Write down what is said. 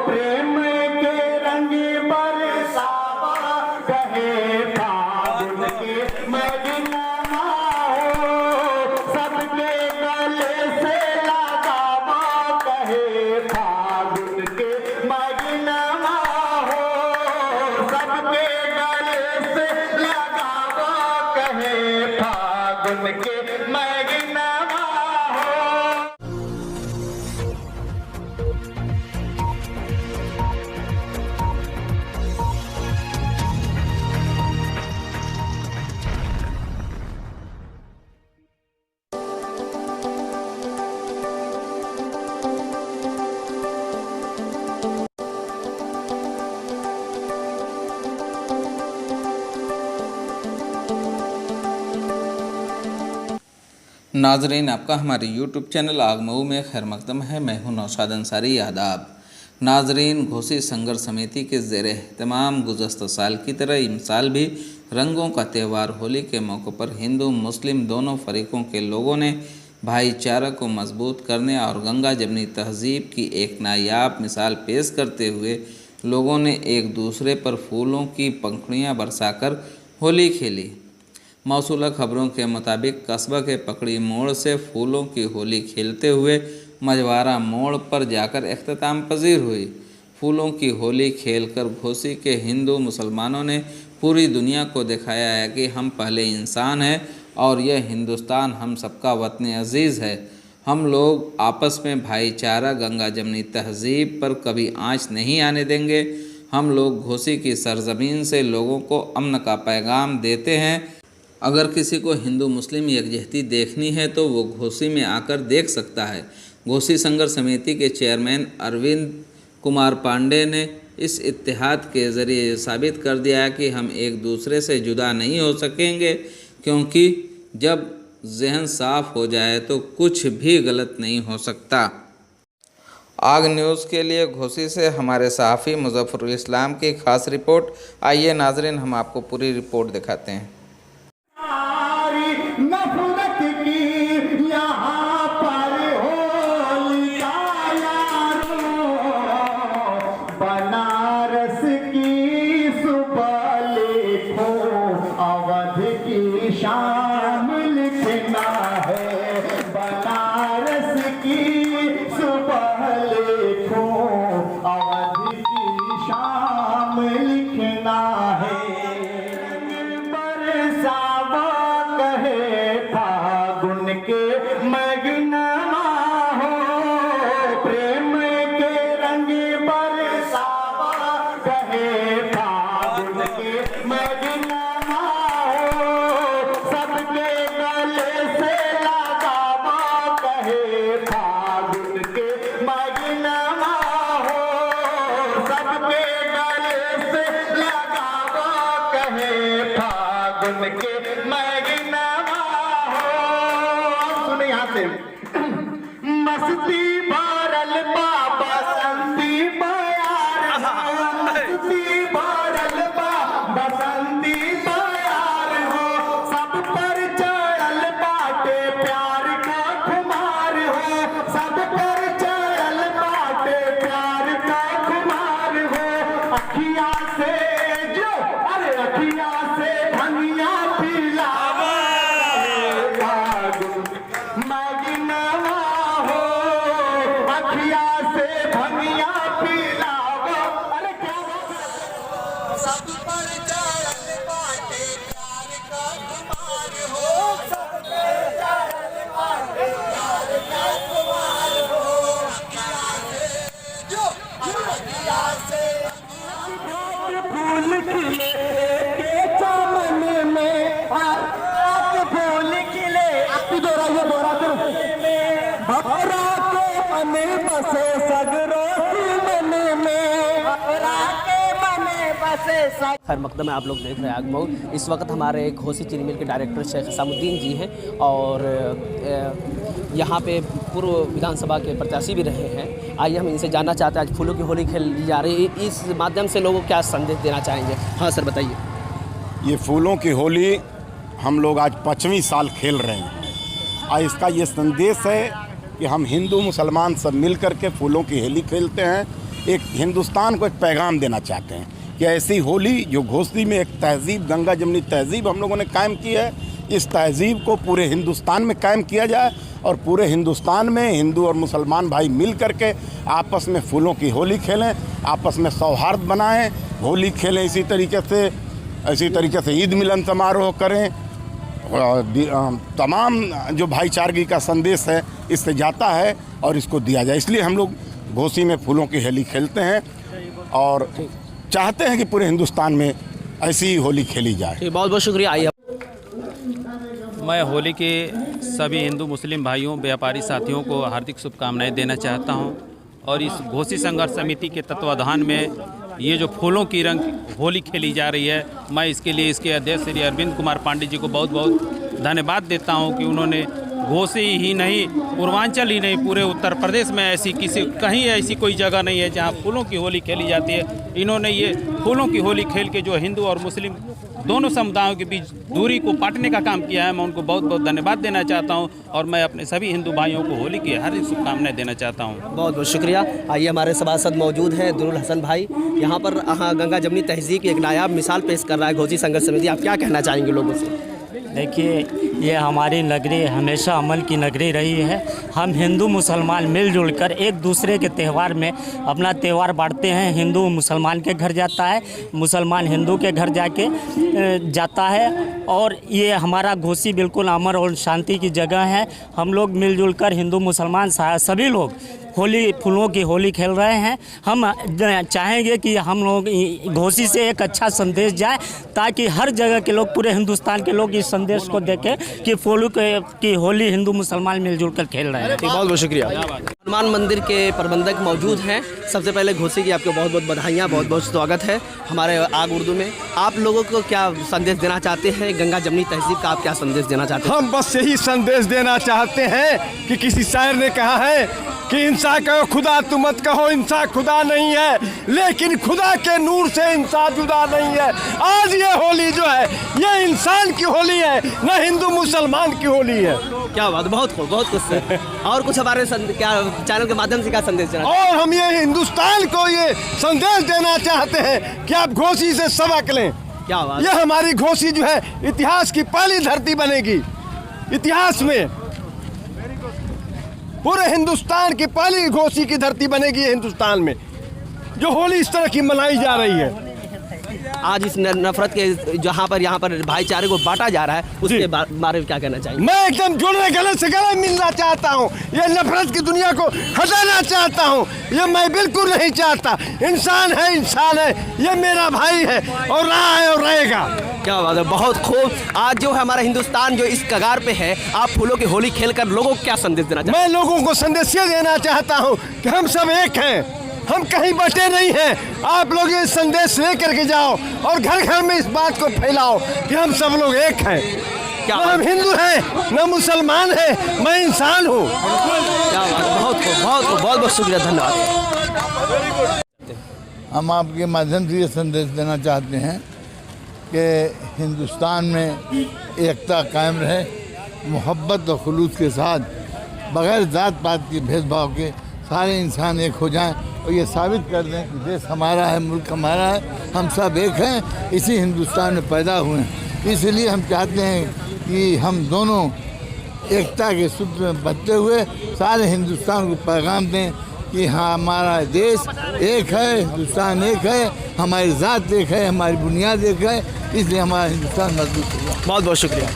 प्रेम के रंग बरसावा कहे फागुन के महीना हो सबके गले से लगावा कहे फागुन के महीना हो सबके गले से लगावा कहे फागुन के महीना हो। नाजरीन, आपका हमारे यूट्यूब चैनल आग मऊ में खैर मकदम है। मैं हूं नौशाद अंसारी। आदाब नाजरीन, घोसी संघर्ष समिति के ज़ेरे एहतमाम गुज़श्ता साल की तरह इस साल भी रंगों का त्यौहार होली के मौके पर हिंदू मुस्लिम दोनों फरीकों के लोगों ने भाईचारा को मजबूत करने और गंगा जमनी तहजीब की एक नायाब मिसाल पेश करते हुए लोगों ने एक दूसरे पर फूलों की पंखुड़ियाँ बरसाकर होली खेली। मौसूला खबरों के मुताबिक कस्बा के पकड़ी मोड़ से फूलों की होली खेलते हुए मझवारा मोड़ पर जाकर इख्तिताम पजीर हुई। फूलों की होली खेलकर घोसी के हिंदू मुसलमानों ने पूरी दुनिया को दिखाया है कि हम पहले इंसान हैं और यह हिंदुस्तान हम सबका वतन अजीज़ है। हम लोग आपस में भाईचारा गंगा जमनी तहजीब पर कभी आँच नहीं आने देंगे। हम लोग घोसी की सरजमीन से लोगों को अमन का पैगाम देते हैं। अगर किसी को हिंदू मुस्लिम यकजहती देखनी है तो वो घोसी में आकर देख सकता है। घोसी संघर्ष समिति के चेयरमैन अरविंद कुमार पांडे ने इस इत्तेहाद के ज़रिए साबित कर दिया है कि हम एक दूसरे से जुदा नहीं हो सकेंगे, क्योंकि जब जहन साफ हो जाए तो कुछ भी गलत नहीं हो सकता। आग न्यूज़ के लिए घोसी से हमारे सहाफ़ी मुज़फ़्फ़रुल इस्लाम की खास रिपोर्ट। आइए नाजरीन, हम आपको पूरी रिपोर्ट दिखाते हैं। नफरत की यहाँ पर होलिका यारो बनारस की सुबह लिखो अवध की शाम लिखना है। बनारस की सुबह लिखो अवध की शाम लिखना है। फागुन के महीना हो प्रेम के रंग बरसावा कहे फागुन के महीना हो सबके गले से लगावा कहे फागुन के महीना हो सबके गले से लगावा कहे फागुन के महीना। मस्ती भरल बाबा संती बयार हो मस्ती भरल बाबा संती बयार हो सब पर चढ़ल बाटे प्यार का खुमार हो सब पर चढ़ल बाटे प्यार का खुमार हो। अखिया से जो अरे अखिया से भंगिया पिलावा महीना हो अखिया से भंगिया पिलावा। अरे क्या सब पर चढ़ल बाटे प्यार का खुमार हो सब पर चढ़ल बाटे प्यार का खुमार हो। अखिया से जो अखिया से फूल खिले के चमन में फूल खिले भवरा के मन बसे सगरो मन में भवरा के मन बसे सग। खैर मकदम में आप लोग देख रहे हैं आग मऊ। इस वक्त हमारे घोसी चीनी मिल के डायरेक्टर शेख हसामुद्दीन जी हैं और यहाँ पे पूर्व विधानसभा के प्रत्याशी भी रहे हैं। आइए हम इनसे जानना चाहते हैं, आज फूलों की होली खेली जा रही है, इस माध्यम से लोगों को क्या संदेश देना चाहेंगे? हाँ सर बताइए। ये फूलों की होली हम लोग आज 5वीं साल खेल रहे हैं और इसका ये संदेश है कि हम हिंदू मुसलमान सब मिल कर के फूलों की होली खेलते हैं। एक हिंदुस्तान को एक पैगाम देना चाहते हैं कि ऐसी होली जो घोसी में एक तहज़ीब, गंगा जमनी तहज़ीब हम लोगों ने कायम की है, इस तहज़ीब को पूरे हिंदुस्तान में कायम किया जाए और पूरे हिंदुस्तान में हिंदू और मुसलमान भाई मिल कर के आपस में फूलों की होली खेलें, आपस में सौहार्द बनाएं, होली खेलें। इसी तरीके से ईद मिलन समारोह करें। तमाम जो भाईचारगी का संदेश है इससे जाता है और इसको दिया जाए, इसलिए हम लोग घोसी में फूलों की होली खेलते हैं और चाहते हैं कि पूरे हिंदुस्तान में ऐसी ही होली खेली जाए। बहुत बहुत शुक्रिया। आइए मैं होली के सभी हिंदू मुस्लिम भाइयों, व्यापारी साथियों को हार्दिक शुभकामनाएं देना चाहता हूं और इस घोसी संघर्ष समिति के तत्वाधान में ये जो फूलों की रंग होली खेली जा रही है, मैं इसके लिए इसके अध्यक्ष श्री अरविंद कुमार पांडे जी को बहुत बहुत धन्यवाद देता हूं कि उन्होंने घोसी ही नहीं, पूर्वांचल ही नहीं, पूरे उत्तर प्रदेश में कहीं ऐसी कोई जगह नहीं है जहां फूलों की होली खेली जाती है। इन्होंने ये फूलों की होली खेल के जो हिंदू और मुस्लिम दोनों समुदायों के बीच दूरी को पाटने का काम किया है, मैं उनको बहुत बहुत धन्यवाद देना चाहता हूं और मैं अपने सभी हिंदू भाइयों को होली की हार्दिक शुभकामनाएं देना चाहता हूं। बहुत बहुत शुक्रिया। आइए हमारे सभासद मौजूद हैं दुरुल हसन भाई, यहाँ पर गंगा जमनी तहज़ीब की एक नायाब मिसाल पेश कर रहा है घोसी संघर्ष समिति। आप क्या कहना चाहेंगे लोगों से? देखिए, ये हमारी नगरी हमेशा अमल की नगरी रही है। हम हिंदू मुसलमान मिलजुल कर एक दूसरे के त्यौहार में अपना त्यौहार बांटते हैं। हिंदू मुसलमान के घर जाता है, मुसलमान हिंदू के घर जाता है और ये हमारा घोसी बिल्कुल अमर और शांति की जगह है। हम लोग मिलजुल कर हिंदू मुसलमान सभी लोग होली, फूलों की होली खेल रहे हैं। हम चाहेंगे कि हम लोग घोसी से एक अच्छा संदेश जाए ताकि हर जगह के लोग, पूरे हिंदुस्तान के लोग इस संदेश को देखें कि फूलों की होली हिंदू मुसलमान मिलजुल कर खेल रहे हैं। बहुत बहुत शुक्रिया। हनुमान मंदिर के प्रबंधक मौजूद हैं। सबसे पहले घोसी की आपको बहुत बहुत बधाइयाँ, बहुत बहुत स्वागत है हमारे आग उर्दू में। आप लोगों को क्या संदेश देना चाहते हैं? गंगा जमनी तहज़ीब का आप क्या संदेश देना चाहते हैं? हम बस यही संदेश देना चाहते हैं कि किसी शायर ने कहा है कि इंसान कहो खुदा तुम मत कहो, इंसान खुदा नहीं है, लेकिन खुदा के नूर से इंसान जुदा नहीं है। आज ये होली जो है ये इंसान की होली है, न हिंदू मुसलमान की होली है। क्या बात, बहुत कुछ और कुछ हमारे क्या चैनल के माध्यम से क्या संदेश देना? और हम ये हिंदुस्तान को ये संदेश देना चाहते हैं कि आप घोसी से सबक लें। क्या बात, ये हमारी घोसी जो है इतिहास की पहली धरती बनेगी। इतिहास में पूरे हिंदुस्तान की पहली घोसी की धरती बनेगी हिंदुस्तान में, जो होली इस तरह की मनाई जा रही है। आज इस नफरत के यहाँ पर भाईचारे को बांटा जा रहा है, उसके बारे में क्या कहना चाहिए? मैं एकदम जुड़ने गले से गले मिलना चाहता हूँ। ये नफरत की दुनिया को हटाना चाहता हूँ। ये मैं बिल्कुल नहीं चाहता। इंसान है, ये मेरा भाई है और रहा है और रहेगा। क्या बात है, बहुत खूब। आज जो है हमारा हिंदुस्तान जो इस कगार पे है, आप फूलों की होली खेलकर लोगों को क्या संदेश देना चाहते हैं? मैं लोगों को संदेश ये देना चाहता हूँ कि हम सब एक हैं, हम कहीं बटे नहीं हैं। आप लोग ये संदेश लेकर के जाओ और घर घर में इस बात को फैलाओ कि हम सब लोग एक हैं। क्या हम हिंदू हैं, न मुसलमान हैं, मैं इंसान हूँ। क्या बात है, बहुत बहुत शुक्रिया, धन्यवाद। हम आपके माध्यम से ये संदेश देना चाहते हैं कि हिंदुस्तान में एकता कायम रहे, मोहब्बत और खुलूस के साथ, बग़ैर जात पात के भेदभाव के सारे इंसान एक हो जाएं और ये साबित कर दें कि देश हमारा है, मुल्क हमारा है, हम सब एक हैं, इसी हिंदुस्तान में पैदा हुए हैं। इसलिए हम चाहते हैं कि हम दोनों एकता के सूत्र में बंधते हुए सारे हिंदुस्तान को पैगाम दें कि हाँ, हमारा देश एक है, हिंदुस्तान एक है, हमारी ज़ात एक है, हमारी बुनियाद एक है, इसलिए हमारा हिंदुस्तान मजबूत होगा। बहुत बहुत शुक्रिया।